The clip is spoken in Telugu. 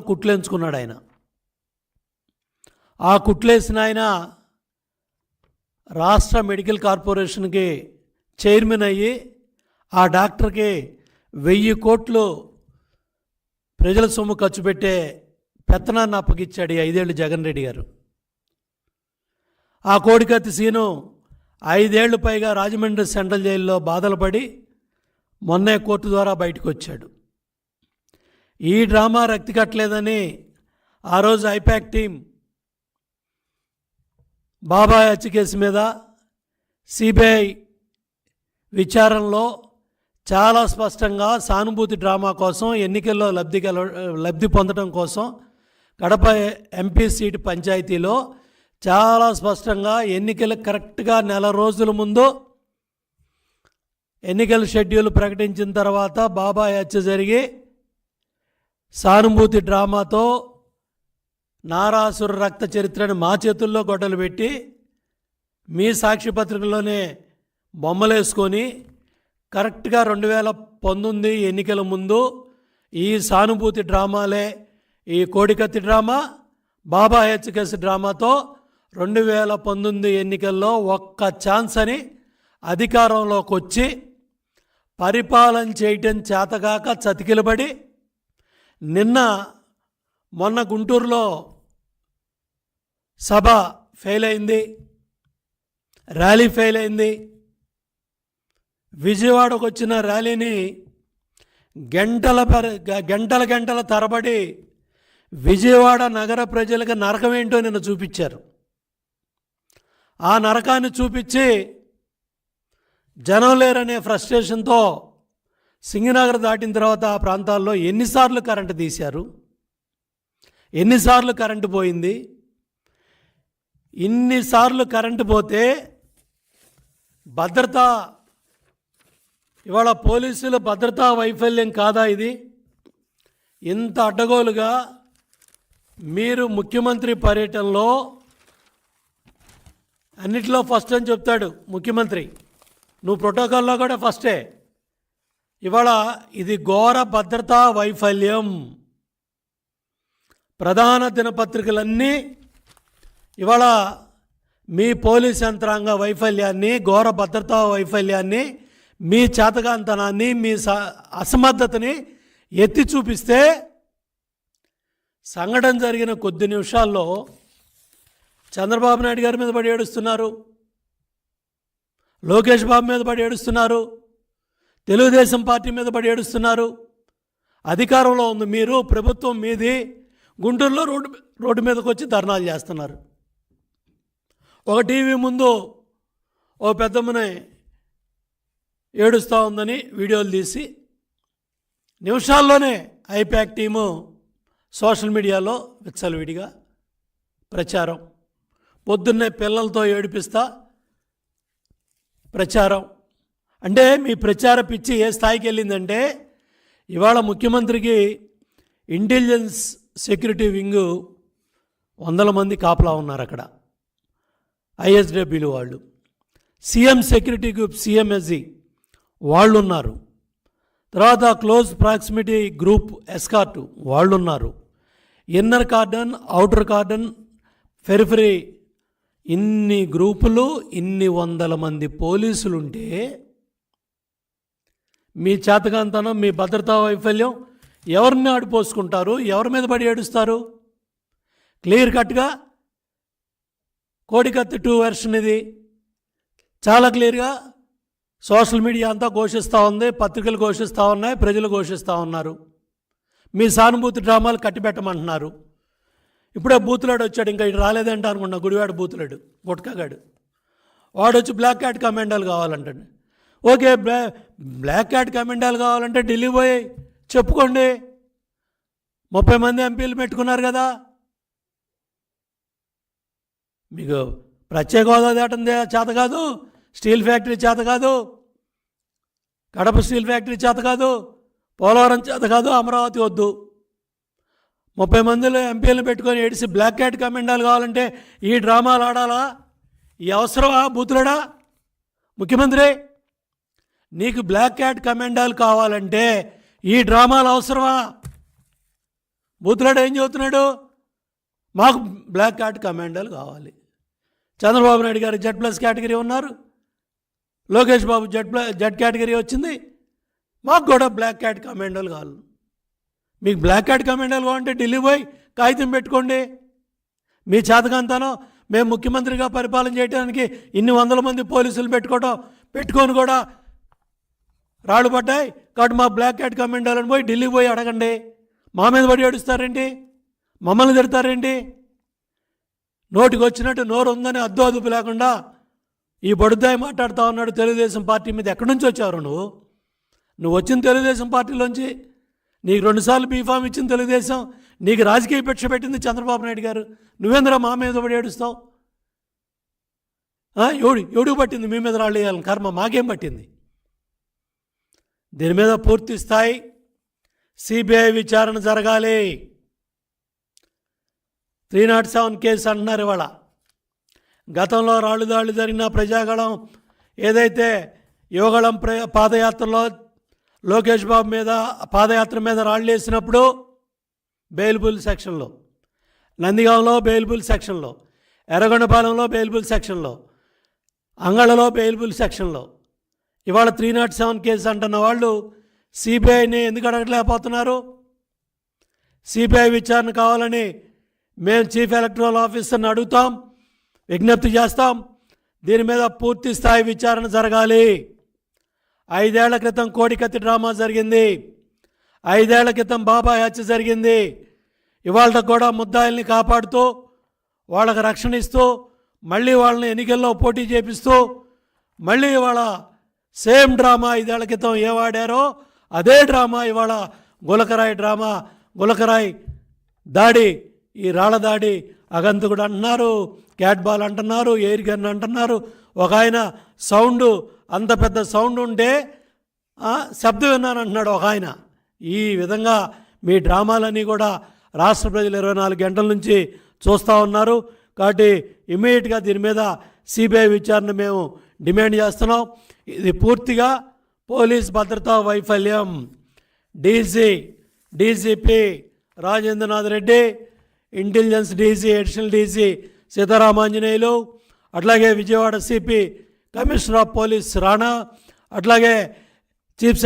కుట్లేంచుకున్నాడు ఆయన. ఆ కుట్లేసిన ఆయన రాష్ట్ర మెడికల్ కార్పొరేషన్కి చైర్మన్ అయ్యి ఆ డాక్టర్కి 1000 కోట్లు ప్రజల సొమ్ము ఖర్చు పెట్టే పెత్తనాన్ని అప్పగిచ్చాడు 5 ఏళ్ళు జగన్ రెడ్డి గారు. ఆ కోడికత్తి సీను 5 ఏళ్ళు పైగా రాజమండ్రి సెంట్రల్ జైల్లో బాధలు పడి మొన్నే కోర్టు ద్వారా బయటకు వచ్చాడు. ఈ డ్రామా రక్తి కట్టలేదని ఆ రోజు ఐపాక్ టీం బాబాయ్ హత్య కేసు మీద సిబిఐ విచారణలో చాలా స్పష్టంగా సానుభూతి డ్రామా కోసం, ఎన్నికల్లో లబ్ధి పొందడం కోసం కడప ఎంపీ సీటు పంచాయతీలో చాలా స్పష్టంగా ఎన్నికలకు కరెక్ట్గా నెల రోజుల ముందు ఎన్నికల షెడ్యూల్ ప్రకటించిన తర్వాత బాబాయ్ హత్య జరిగి సానుభూతి డ్రామాతో నారాసుర రక్త చరిత్రని మా చేతుల్లో గొడ్డలు పెట్టి మీ సాక్షిపత్రికలోనే బొమ్మలేసుకొని కరెక్ట్గా 2019 ఎన్నికల ముందు ఈ సానుభూతి డ్రామాలే, ఈ కోడికత్తి డ్రామా, బాబాయ్ హత్య కేసు డ్రామాతో 2019 ఎన్నికల్లో ఒక్క ఛాన్స్ అని అధికారంలోకి వచ్చి పరిపాలన చేయటం చేతగాక చతికిలబడి మొన్న గుంటూరులో సభ ఫెయిల్ అయింది, ర్యాలీ ఫెయిల్ అయింది. విజయవాడకు వచ్చిన ర్యాలీని గంటల తరబడి విజయవాడ నగర ప్రజలకు నరకం ఏంటో నిన్న చూపించారు. ఆ నరకాన్ని చూపించి జనం లేరనే ఫ్రస్ట్రేషన్తో సింగనగర్ దాటిన తర్వాత ఆ ప్రాంతాల్లో ఎన్నిసార్లు కరెంటు తీశారు, ఎన్నిసార్లు కరెంటు పోయింది. ఇన్నిసార్లు కరెంటు పోతే భద్రత, ఇవాళ పోలీసుల భద్రతా వైఫల్యం కాదా ఇది? ఇంత అడ్డగోలుగా మీరు ముఖ్యమంత్రి పర్యటనలో అన్నిట్లో ఫస్ట్ అని చెప్తాడు ముఖ్యమంత్రి, నువ్వు ప్రోటోకాల్లో కూడా ఫస్టే. ఇవాళ ఇది ఘోర భద్రతా వైఫల్యం. ప్రధాన దినపత్రికలన్నీ ఇవాళ మీ పోలీస్ యంత్రాంగ వైఫల్యాన్ని, ఘోర భద్రతా వైఫల్యాన్ని, మీ చేతగాంతనాన్ని, మీ అసమర్థతని ఎత్తి చూపిస్తే సంఘటన జరిగిన కొద్ది నిమిషాల్లో చంద్రబాబు నాయుడు గారి మీద పడి ఏడుస్తున్నారు, లోకేష్ బాబు మీద పడి ఏడుస్తున్నారు, తెలుగుదేశం పార్టీ మీద పడి ఏడుస్తున్నారు. అధికారంలో ఉంది మీరు, ప్రభుత్వం మీది. గుంటూరులో రోడ్డు మీదకి వచ్చి ధర్నాలు చేస్తున్నారు. ఒక టీవీ ముందు ఓ పెద్దమ్మని ఏడుస్తూ ఉందని వీడియోలు తీసి నిమిషాల్లోనే ఐపాక్ టీము సోషల్ మీడియాలో విచ్చలవిడిగా ప్రచారం. పొద్దున్నే పిల్లలతో ఏడిపిస్తా ప్రచారం. అంటే మీ ప్రచార పిచ్చి ఏ స్థాయికి వెళ్ళిందంటే ఇవాళ ముఖ్యమంత్రికి ఇంటెలిజెన్స్ సెక్యూరిటీ వింగు 100 మంది కాపలా ఉన్నారు అక్కడ, ఐఎస్డబ్ల్యూ వాళ్ళు. సీఎం సెక్యూరిటీ గ్రూప్ సిఎంఎస్జి వాళ్ళు ఉన్నారు. తర్వాత క్లోజ్ ప్రాక్సిమిటీ గ్రూప్ ఎస్కార్ట్ వాళ్ళు ఉన్నారు. Inner cordon, outer cordon, periphery, ఇన్ని గ్రూపులు, ఇన్ని 100 మంది పోలీసులుంటే మీ చేతకాంతనం, మీ భద్రతా వైఫల్యం ఎవరిని ఆడిపోసుకుంటారు? ఎవరి మీద పడి ఏడుస్తారు? క్లియర్ కట్గా కోడికత్తి 2 వెర్షన్ ఇది చాలా క్లియర్గా సోషల్ మీడియా అంతా ఘోషిస్తూ ఉంది, పత్రికలు ఘోషిస్తూ ఉన్నాయి, ప్రజలు ఘోషిస్తూ ఉన్నారు. మీ సానుభూతి డ్రామాలు కట్టిపెట్టమంటున్నారు. ఇప్పుడే బూతులాడు వచ్చాడు, ఇంకా ఇటు రాలేదంట అనుకున్నా, గుడివాడు బూతులాడు, గుట్కాగాడు. వాడు వచ్చి బ్లాక్ క్యాట్ కమాండాలు కావాలంటాడు. ఓకే, బ్లాక్ క్యాట్ కమాండాలు కావాలంటే ఢిల్లీ పోయి చెప్పుకోండి. 30 మంది ఎంపీలు పెట్టుకున్నారు కదా. మీకు ప్రత్యేక హోదా దాటం చేత కాదు, స్టీల్ ఫ్యాక్టరీ చేత కాదు, కడప స్టీల్ ఫ్యాక్టరీ చేత కాదు, పోలవరం చేత కాదు, అమరావతి వద్దు. 30 మందిలో ఎంపీలను పెట్టుకొని ఏడిసి బ్లాక్ క్యాట్ కమాండాలు కావాలంటే ఈ డ్రామాలు ఆడాలా? ఈ అవసరమా బూతులడా ముఖ్యమంత్రి? నీకు బ్లాక్ క్యాట్ కమాండాలు కావాలంటే ఈ డ్రామాలు అవసరమా? బూతులాడు ఏం చెబుతున్నాడు? మాకు బ్లాక్ కార్డ్ కమాండోలు కావాలి. చంద్రబాబు నాయుడు గారు Z+ కేటగిరీ ఉన్నారు, లోకేష్ బాబు జెడ్ కేటగిరీ వచ్చింది, మాకు కూడా బ్లాక్ కార్డ్ కమాండోలు కావాలి. మీకు బ్లాక్ కార్డ్ కమాండోలు కావాలంటే ఢిల్లీ పోయి కాగితం పెట్టుకోండి. మీ చేతకంతానో మేము ముఖ్యమంత్రిగా పరిపాలన చేయడానికి ఇన్ని వందల మంది పోలీసులు పెట్టుకొని కూడా రాళ్ళు పడ్డాయి కాబట్టి మా బ్లాక్ కార్డ్ కమాండోలను పోయి ఢిల్లీ పోయి అడగండి. మా మీద పడి ఏడుస్తారేంటి? మమ్మల్ని తిడతారేంటి? నోటికి వచ్చినట్టు నోరు ఉందని అద్దు అదుపు లేకుండా ఈ బడుద్దాయి మాట్లాడుతూ ఉన్నాడు. తెలుగుదేశం పార్టీ మీద ఎక్కడి నుంచి వచ్చావు నువ్వు వచ్చిన తెలుగుదేశం పార్టీలోంచి. నీకు 2 సార్లు బీఫామ్ ఇచ్చిన తెలుగుదేశం, నీకు రాజకీయ భిక్ష పెట్టింది చంద్రబాబు నాయుడు గారు. నువ్వేంద్ర మా మీద పడి ఏడుస్తావు? ఎవడికి పట్టింది మీ మీద రాళ్ళు వేయాలని కర్మ? మాకేం పట్టింది? దీని మీద పూర్తి స్థాయి సిబిఐ విచారణ జరగాలి. 307 కేసు అంటున్నారు ఇవాళ. గతంలో రాళ్ళు దాళ్ళు జరిగిన ప్రజాగళం ఏదైతే యువగళం పాదయాత్రలో లోకేష్ బాబు మీద పాదయాత్ర మీద రాళ్ళు వేసినప్పుడు బెయిలబుల్ సెక్షన్లో, నందిగాంలో బెయిలబుల్ సెక్షన్లో, ఎర్రగొండపాలెంలో బెయిలబుల్ సెక్షన్లో, అంగళలో బెయిలబుల్ సెక్షన్లో, ఇవాళ 307 కేసు అంటున్న వాళ్ళు సిబిఐని ఎందుకు అడగలేకపోతున్నారు? సిబిఐ విచారణ కావాలని మేము చీఫ్ ఎలక్టరల్ ఆఫీసర్ని అడుగుతాం, విజ్ఞప్తి చేస్తాం. దీని మీద పూర్తి స్థాయి విచారణ జరగాలి. 5 ఏళ్ల క్రితం కోడికత్తి డ్రామా జరిగింది, 5 ఏళ్ల క్రితం బాబాయ్ హత్య జరిగింది. ఇవాళ కూడా ముద్దాయిల్ని కాపాడుతూ వాళ్ళకి రక్షణ ఇస్తూ మళ్ళీ వాళ్ళని ఎన్నికల్లో పోటీ చేపిస్తూ మళ్ళీ ఇవాళ సేమ్ డ్రామా 5 ఏళ్ల క్రితం ఏ వాడారో అదే డ్రామా ఇవాళ గులకరాయి దాడి, ఈ రాళ్ళ దాడి అగంతకుడు అంటున్నారు, క్యాట్ బాల్ అంటున్నారు, ఎయిర్ గన్ అంటున్నారు. ఒక ఆయన సౌండ్, అంత పెద్ద సౌండ్ ఉంటే శబ్దం విన్నాను అంటున్నాడు ఒక ఆయన. ఈ విధంగా మీ డ్రామాలన్నీ కూడా రాష్ట్ర ప్రజలు 24 గంటల నుంచి చూస్తూ ఉన్నారు. కాబట్టి ఇమ్మీడియట్గా దీని మీద సిబిఐ విచారణ మేము డిమాండ్ చేస్తున్నాం. ఇది పూర్తిగా పోలీస్ భద్రతా వైఫల్యం. DGP Rajendranath Reddy, intelligence DG, additional DG Seetharamanjaneyulu, అట్లాగే Vijayawada CP commissioner of police Rana, అట్లాగే చీఫ్